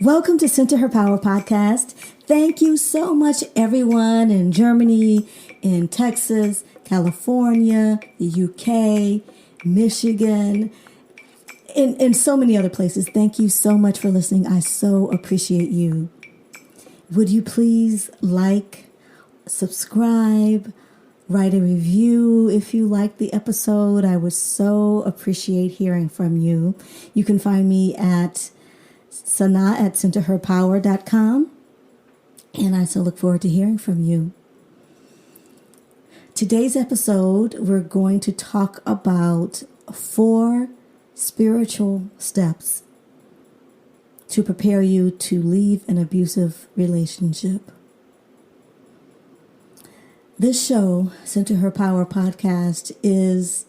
Welcome to Center Her Power podcast. Thank you so much, everyone in Germany, in Texas, California, the UK, Michigan, and so many other places. Thank you so much for listening. I so appreciate you. Would you please like, subscribe, write a review if you liked the episode? I would so appreciate hearing from you. You can find me at Sana at centerherpower.com, and I so look forward to hearing from you. Today's episode, we're going to talk about 4 spiritual steps to prepare you to leave an abusive relationship. This show, Center Her Power podcast, is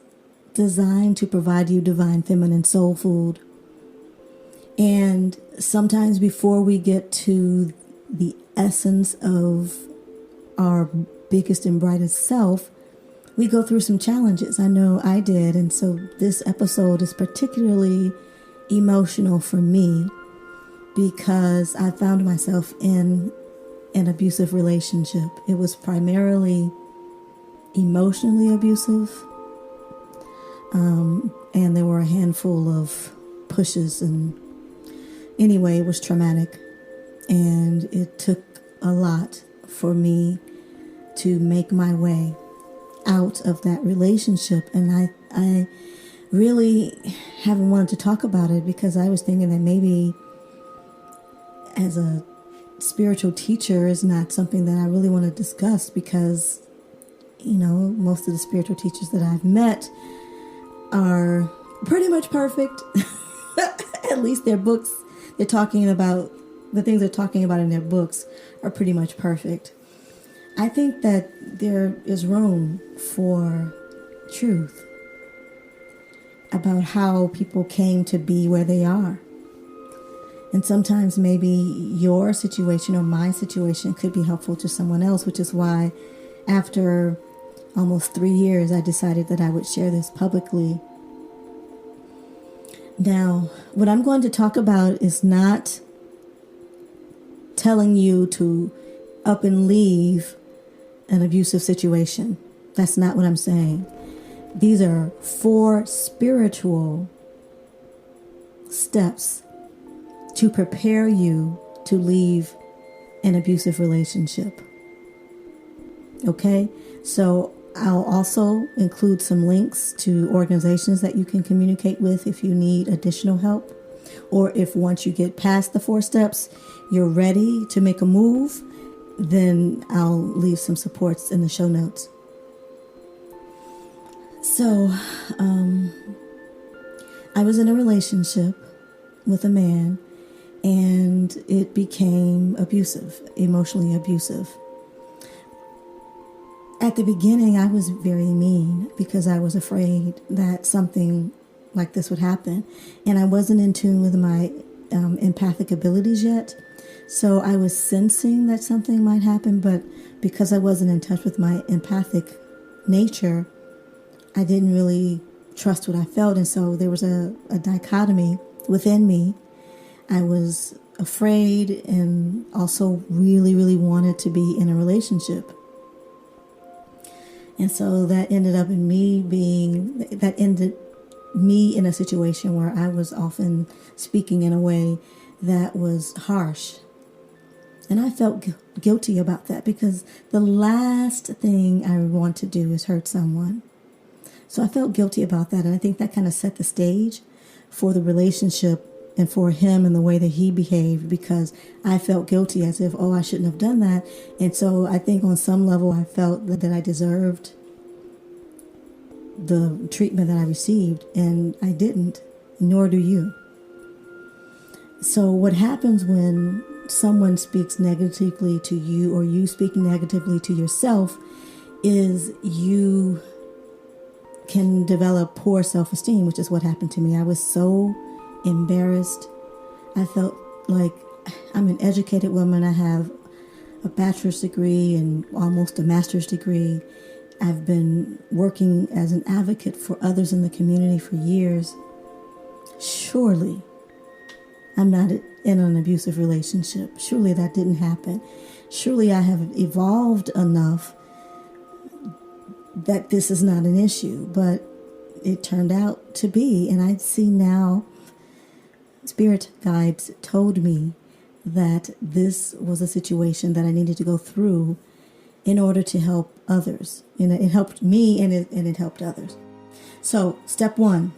designed to provide you divine feminine soul food. And sometimes before we get to the essence of our biggest and brightest self, we go through some challenges. I know I did. And so this episode is particularly emotional for me because I found myself in an abusive relationship. It was primarily emotionally abusive. And there were a handful of pushes, and anyway, it was traumatic, and it took a lot for me to make my way out of that relationship. And I really haven't wanted to talk about it because I was thinking that maybe as a spiritual teacher is not something that I really want to discuss because, you know, most of the spiritual teachers that I've met are pretty much perfect. At least their books, they're talking about, the things they're talking about in their books are pretty much perfect. I think that there is room for truth about how people came to be where they are. And sometimes maybe your situation or my situation could be helpful to someone else, which is why after almost 3 years, I decided that I would share this publicly. Now, what I'm going to talk about is not telling you to up and leave an abusive situation. That's not what I'm saying. These are 4 spiritual steps to prepare you to leave an abusive relationship. Okay? So I'll also include some links to organizations that you can communicate with if you need additional help, or if once you get past the 4 steps, you're ready to make a move, then I'll leave some supports in the show notes. So, I was in a relationship with a man, and it became abusive, emotionally abusive. At the beginning, I was very mean because I was afraid that something like this would happen. And I wasn't in tune with my empathic abilities yet. So I was sensing that something might happen, but because I wasn't in touch with my empathic nature, I didn't really trust what I felt. And so there was a dichotomy within me. I was afraid and also really, really wanted to be in a relationship. And so that ended me in a situation where I was often speaking in a way that was harsh. And I felt guilty about that because the last thing I want to do is hurt someone. So I felt guilty about that. And I think that kind of set the stage for the relationship and for him and the way that he behaved, because I felt guilty as if, I shouldn't have done that. And so I think on some level I felt that I deserved the treatment that I received, and I didn't, nor do you. So what happens when someone speaks negatively to you, or you speak negatively to yourself, is you can develop poor self-esteem, which is what happened to me. I was so embarrassed. I felt like I'm an educated woman. I have a bachelor's degree and almost a master's degree. I've been working as an advocate for others in the community for years. Surely I'm not in an abusive relationship. Surely that didn't happen. Surely I have evolved enough that this is not an issue. But it turned out to be. And I see now, spirit guides told me that this was a situation that I needed to go through in order to help others. And it helped me, and it helped others. So step 1,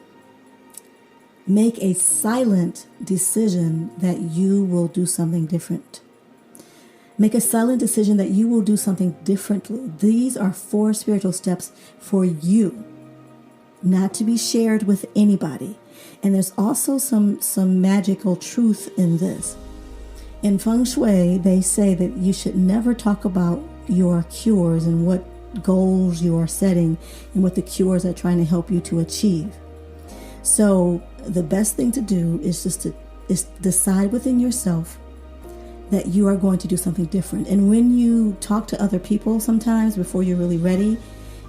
make a silent decision that you will do something different. Make a silent decision that you will do something differently. These are 4 spiritual steps for you, not to be shared with anybody. And there's also some magical truth in this. In Feng Shui, they say that you should never talk about your cures and what goals you are setting and what the cures are trying to help you to achieve. So the best thing to do is just to decide within yourself that you are going to do something different. And when you talk to other people sometimes before you're really ready,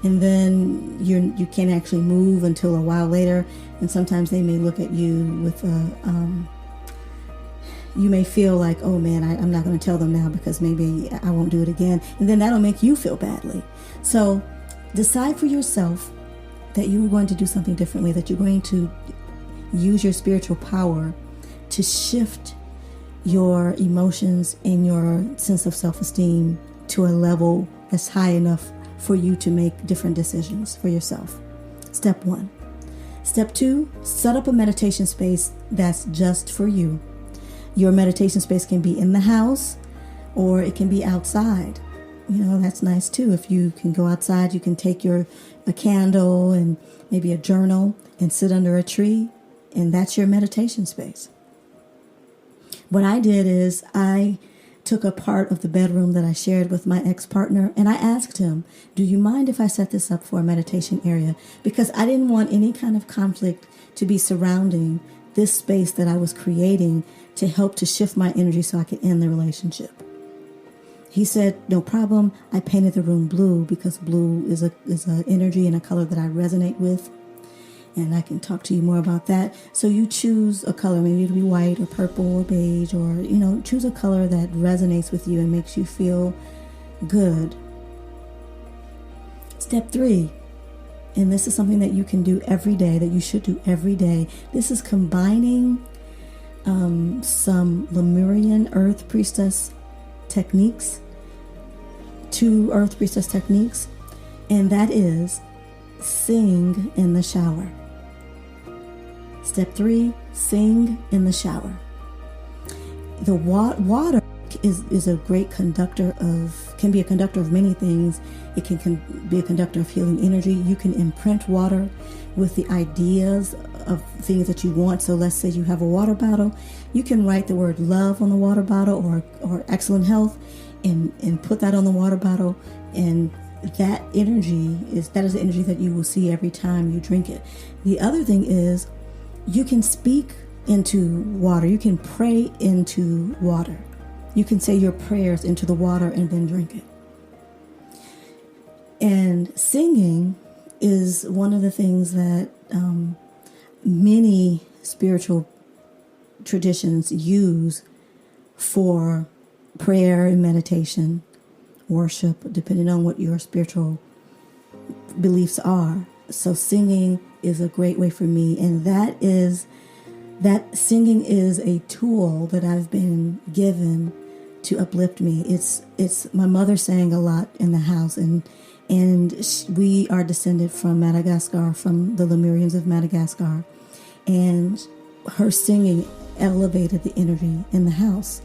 and then you can't actually move until a while later, and sometimes they may look at you with you may feel like, oh man, I'm not going to tell them now because maybe I won't do it again. And then that'll make you feel badly. So decide for yourself that you're going to do something differently, that you're going to use your spiritual power to shift your emotions and your sense of self-esteem to a level that's high enough for you to make different decisions for yourself. Step 1. Step 2, set up a meditation space that's just for you. Your meditation space can be in the house or it can be outside. That's nice too. If you can go outside, you can take a candle and maybe a journal and sit under a tree, and that's your meditation space. What I did is I took a part of the bedroom that I shared with my ex-partner, and I asked him, do you mind if I set this up for a meditation area? Because I didn't want any kind of conflict to be surrounding this space that I was creating to help to shift my energy so I could end the relationship. He said, no problem. I painted the room blue because blue is a energy and a color that I resonate with. And I can talk to you more about that. So you choose a color, maybe it'll be white or purple or beige, or, choose a color that resonates with you and makes you feel good. Step 3, and this is something that you can do every day, that you should do every day. This is combining some Lemurian earth priestess techniques, 2 earth priestess techniques, and that is sing in the shower. Step 3, sing in the shower. The water is a great conductor can be a conductor of many things. It can be a conductor of healing energy. You can imprint water with the ideas of things that you want. So let's say you have a water bottle. You can write the word love on the water bottle or excellent health and put that on the water bottle, and that is the energy that you will see every time you drink it. The other thing is you can speak into water. You can pray into water. You can say your prayers into the water and then drink it. And singing is one of the things that many spiritual traditions use for prayer and meditation, worship, depending on what your spiritual beliefs are. So singing is a great way for me, and that singing is a tool that I've been given to uplift me. It's my mother sang a lot in the house, and we are descended from Madagascar, from the Lemurians of Madagascar, and her singing elevated the energy in the house.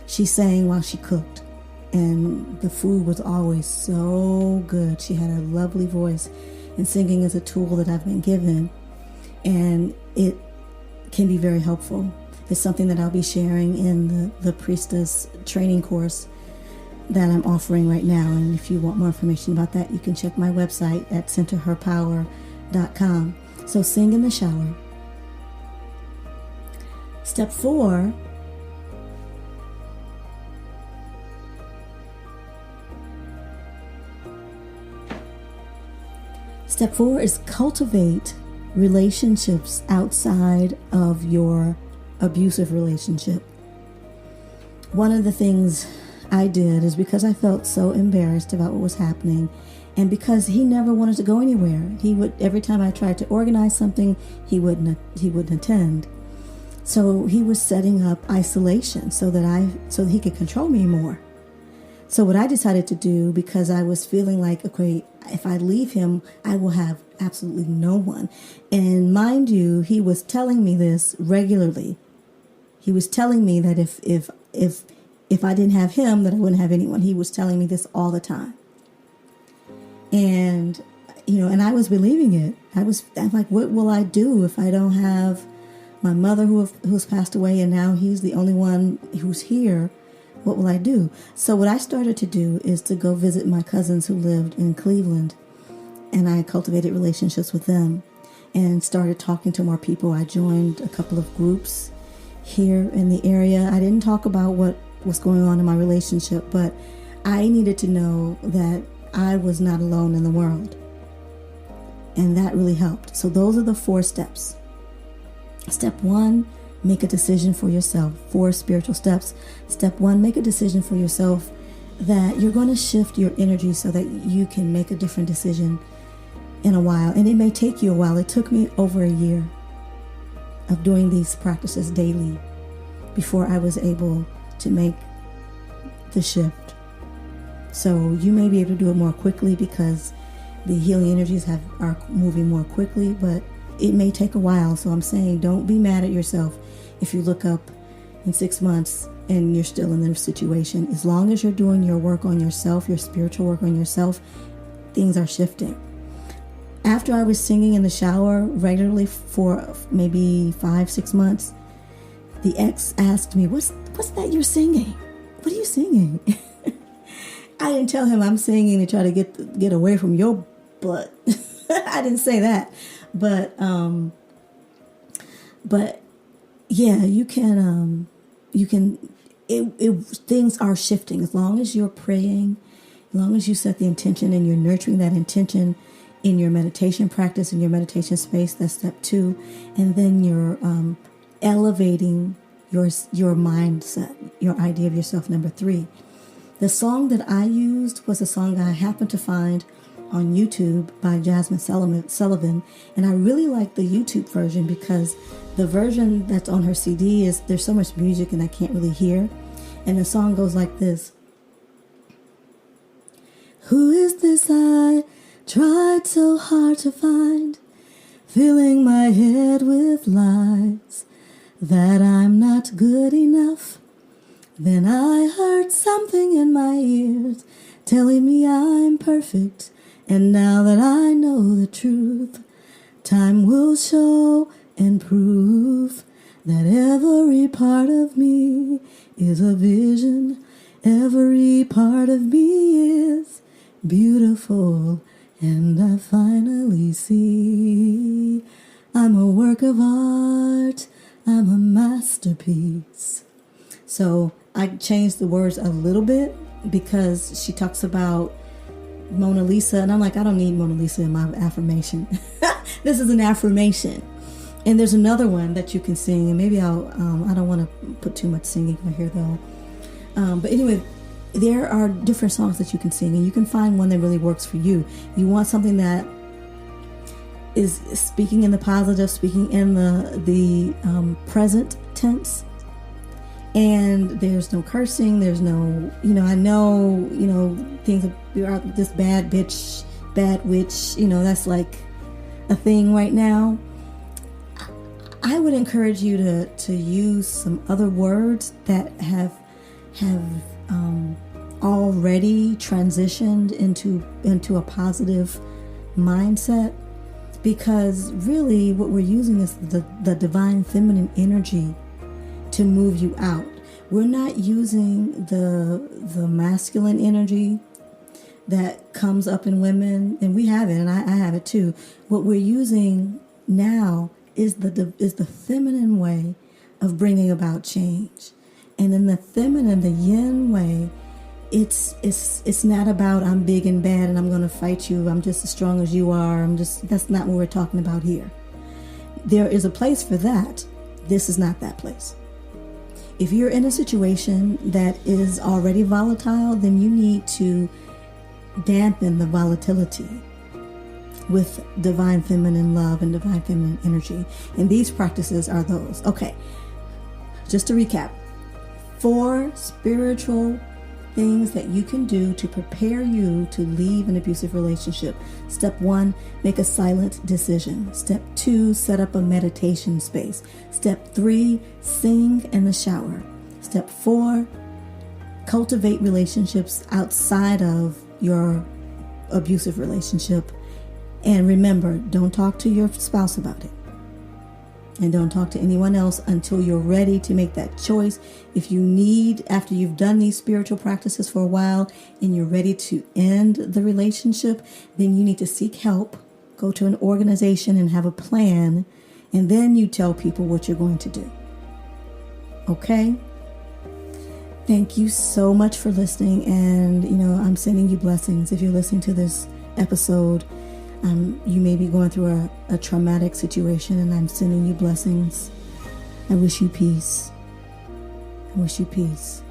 She sang while she cooked, and the food was always so good. She had a lovely voice, and singing is a tool that I've been given, and it can be very helpful. It's something that I'll be sharing in the priestess training course that I'm offering right now. And if you want more information about that, you can check my website at centerherpower.com. So sing in the shower. Step 4, Step 4 is cultivate relationships outside of your abusive relationship. One of the things I did is because I felt so embarrassed about what was happening, and because he never wanted to go anywhere. He would, every time I tried to organize something, he wouldn't attend. So he was setting up isolation so that he could control me more. So what I decided to do, because I was feeling like, okay, if I leave him, I will have absolutely no one. And mind you, he was telling me this regularly. He was telling me that if I didn't have him, that I wouldn't have anyone. He was telling me this all the time. And, and I was believing it. I'm like, what will I do if I don't have my mother who's passed away, and now he's the only one who's here? What will I do? So what I started to do is to go visit my cousins who lived in Cleveland, and I cultivated relationships with them and started talking to more people. I joined a couple of groups here in the area. I didn't talk about what was going on in my relationship, but I needed to know that I was not alone in the world. And that really helped. So those are the 4 steps. Step 1, make a decision for yourself. 4 spiritual steps. Step 1, make a decision for yourself that you're going to shift your energy so that you can make a different decision in a while. And it may take you a while. It took me over a year of doing these practices daily before I was able to make the shift. So you may be able to do it more quickly because the healing energies are moving more quickly, but it may take a while. So I'm saying, don't be mad at yourself if you look up in 6 months and you're still in the situation. As long as you're doing your work on yourself, your spiritual work on yourself, things are shifting. After I was singing in the shower regularly for maybe 5-6 months, the ex asked me, what's that you're singing? What are you singing? I didn't tell him I'm singing to try to get away from your butt. I didn't say that. But yeah, you can, things are shifting. As long as you're praying, as long as you set the intention and you're nurturing that intention in your meditation practice, in your meditation space, that's step 2. And then you're elevating your mindset, your idea of yourself, number 3. The song that I used was a song I happened to find on YouTube by Jasmine Sullivan. And I really like the YouTube version because the version that's on her CD there's so much music and I can't really hear. And the song goes like this. Who is this I tried so hard to find, filling my head with lies that I'm not good enough? Then I heard something in my ears telling me I'm perfect. And now that I know the truth, time will show and prove that every part of me is a vision. Every part of me is beautiful. And I finally see I'm a work of art. I'm a masterpiece. So I changed the words a little bit because she talks about Mona Lisa, and I'm like, I don't need Mona Lisa in my affirmation. This is an affirmation. And there's another one that you can sing, and maybe I don't want to put too much singing in here though. But anyway, there are different songs that you can sing, and you can find one that really works for you. You want something that is speaking in the positive, speaking in the present tense. And there's no cursing. There's no, I know, things are this bad bitch, bad witch, that's like a thing right now. I would encourage you to use some other words that have already transitioned into a positive mindset, because really what we're using is the divine feminine energy to move you out. We're not using the masculine energy that comes up in women, and we have it, and I have it too. What we're using now is the feminine way of bringing about change. And in the feminine, the yin way, it's not about I'm big and bad and I'm going to fight you. I'm just as strong as you are. That's not what we're talking about here. There is a place for that. This is not that place. If you're in a situation that is already volatile, then you need to dampen the volatility with divine feminine love and divine feminine energy. And these practices are those. Okay, just to recap, 4 spiritual things that you can do to prepare you to leave an abusive relationship. Step 1, make a silent decision. Step 2, set up a meditation space. Step 3, sing in the shower. Step 4, cultivate relationships outside of your abusive relationship. And remember, don't talk to your spouse about it. And don't talk to anyone else until you're ready to make that choice. If you need, after you've done these spiritual practices for a while and you're ready to end the relationship, then you need to seek help, go to an organization and have a plan, and then you tell people what you're going to do. Okay? Thank you so much for listening. And, I'm sending you blessings. If you're listening to this episode, you may be going through a traumatic situation, and I'm sending you blessings. I wish you peace. I wish you peace.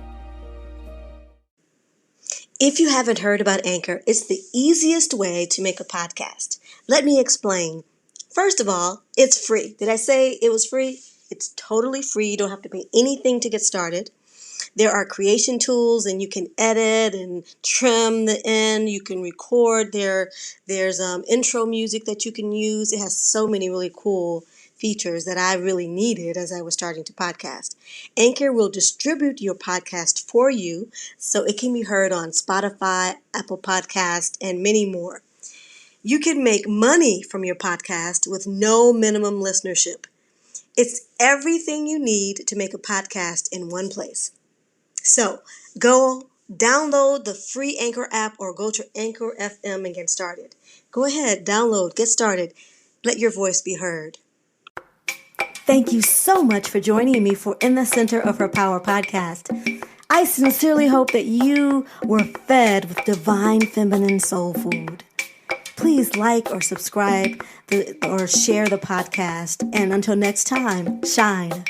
If you haven't heard about Anchor, it's the easiest way to make a podcast. Let me explain. First of all, it's free. Did I say it was free? It's totally free. You don't have to pay anything to get started. There are creation tools, and you can edit and trim the end. You can record. There's intro music that you can use. It has so many really cool features that I really needed as I was starting to podcast. Anchor will distribute your podcast for you so it can be heard on Spotify, Apple Podcast, and many more. You can make money from your podcast with no minimum listenership. It's everything you need to make a podcast in one place. So go download the free Anchor app or go to Anchor FM and get started. Go ahead, download, get started. Let your voice be heard. Thank you so much for joining me for In the Center of Her Power podcast. I sincerely hope that you were fed with divine feminine soul food. Please like or subscribe or share the podcast. And until next time, shine.